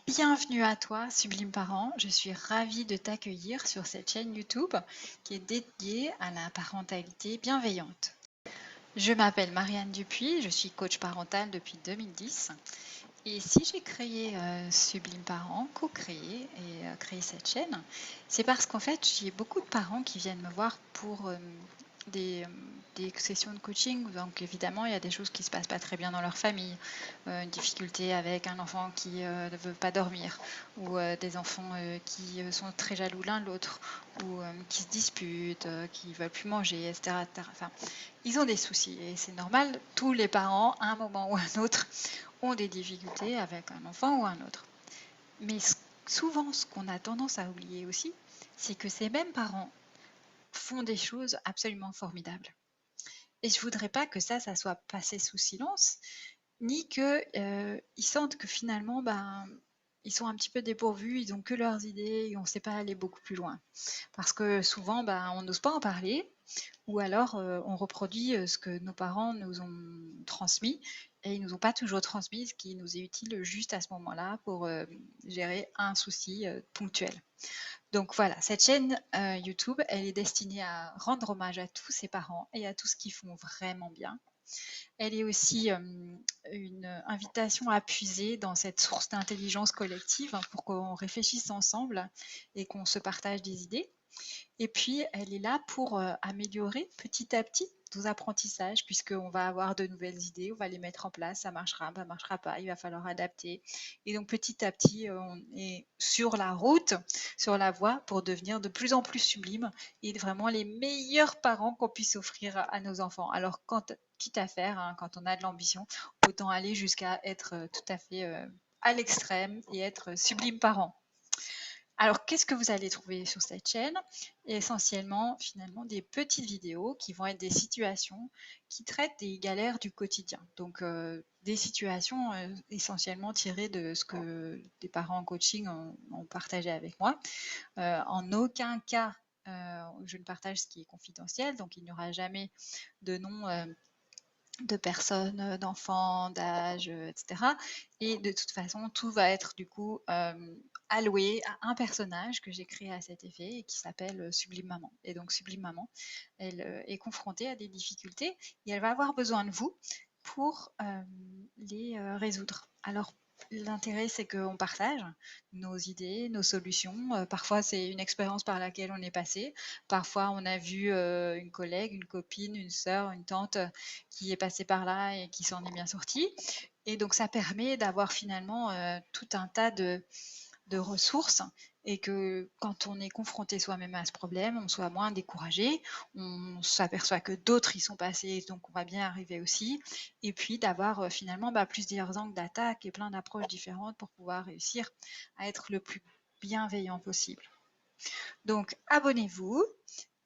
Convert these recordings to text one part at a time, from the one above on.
Bienvenue à toi, Sublime Parent. Je suis ravie de t'accueillir sur cette chaîne YouTube qui est dédiée à la parentalité bienveillante. Je m'appelle Marianne Dupuis, je suis coach parental depuis 2010. Et si j'ai créé Sublime Parent, co-créé et créé cette chaîne, c'est parce qu'en fait, j'ai beaucoup de parents qui viennent me voir pour des, euh, des sessions de coaching. Donc évidemment, il y a des choses qui ne se passent pas très bien dans leur famille. Une difficulté avec un enfant qui ne veut pas dormir, ou des enfants qui sont très jaloux l'un de l'autre, ou qui se disputent, qui ne veulent plus manger, etc., etc. Enfin, ils ont des soucis et c'est normal. Tous les parents, à un moment ou à un autre, ont des difficultés avec un enfant ou un autre. Mais souvent, ce qu'on a tendance à oublier aussi, c'est que ces mêmes parents font des choses absolument formidables. Et je voudrais pas que ça soit passé sous silence, ni que ils sentent que finalement, ils sont un petit peu dépourvus, ils ont que leurs idées et on ne sait pas aller beaucoup plus loin. Parce que souvent, on n'ose pas en parler, ou alors on reproduit ce que nos parents nous ont transmis et ils nous ont pas toujours transmis ce qui nous est utile juste à ce moment-là pour gérer un souci ponctuel. Donc voilà, cette chaîne YouTube, elle est destinée à rendre hommage à tous ces parents et à tout ce qu'ils font vraiment bien. Elle est aussi une invitation à puiser dans cette source d'intelligence collective pour qu'on réfléchisse ensemble et qu'on se partage des idées. Et puis, elle est là pour améliorer petit à petit nos apprentissages, puisqu'on va avoir de nouvelles idées, on va les mettre en place, ça marchera pas, il va falloir adapter. Et donc, petit à petit, on est sur la route, sur la voie pour devenir de plus en plus sublime et vraiment les meilleurs parents qu'on puisse offrir à nos enfants. Alors, quitte à faire, hein, quand on a de l'ambition, autant aller jusqu'à être tout à fait à l'extrême et être sublime parent. Alors, qu'est-ce que vous allez trouver sur cette chaîne? Essentiellement, finalement, des petites vidéos qui vont être des situations qui traitent des galères du quotidien. Donc, des situations essentiellement tirées de ce que des parents en coaching ont partagé avec moi. En aucun cas, je ne partage ce qui est confidentiel, donc il n'y aura jamais de nom de personnes, d'enfants, d'âge, etc. Et de toute façon, tout va être du coup alloué à un personnage que j'ai créé à cet effet et qui s'appelle Sublime Maman. Et donc Sublime Maman, elle est confrontée à des difficultés et elle va avoir besoin de vous pour les résoudre. Alors l'intérêt, c'est qu'on partage nos idées, nos solutions. Parfois, c'est une expérience par laquelle on est passé. Parfois, on a vu une collègue, une copine, une sœur, une tante qui est passée par là et qui s'en est bien sortie. Et donc, ça permet d'avoir finalement tout un tas de ressources et que quand on est confronté soi-même à ce problème, on soit moins découragé, on s'aperçoit que d'autres y sont passés, donc on va bien arriver aussi, et puis d'avoir finalement plusieurs angles d'attaque et plein d'approches différentes pour pouvoir réussir à être le plus bienveillant possible. Donc abonnez-vous,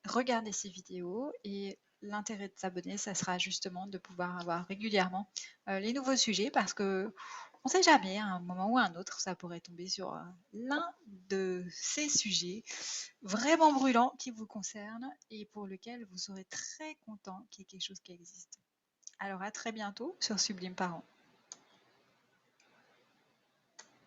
regardez ces vidéos et l'intérêt de s'abonner, ça sera justement de pouvoir avoir régulièrement les nouveaux sujets parce que on ne sait jamais, à un moment ou à un autre, ça pourrait tomber sur l'un de ces sujets vraiment brûlants qui vous concernent et pour lequel vous serez très content qu'il y ait quelque chose qui existe. Alors à très bientôt sur Sublime Parents.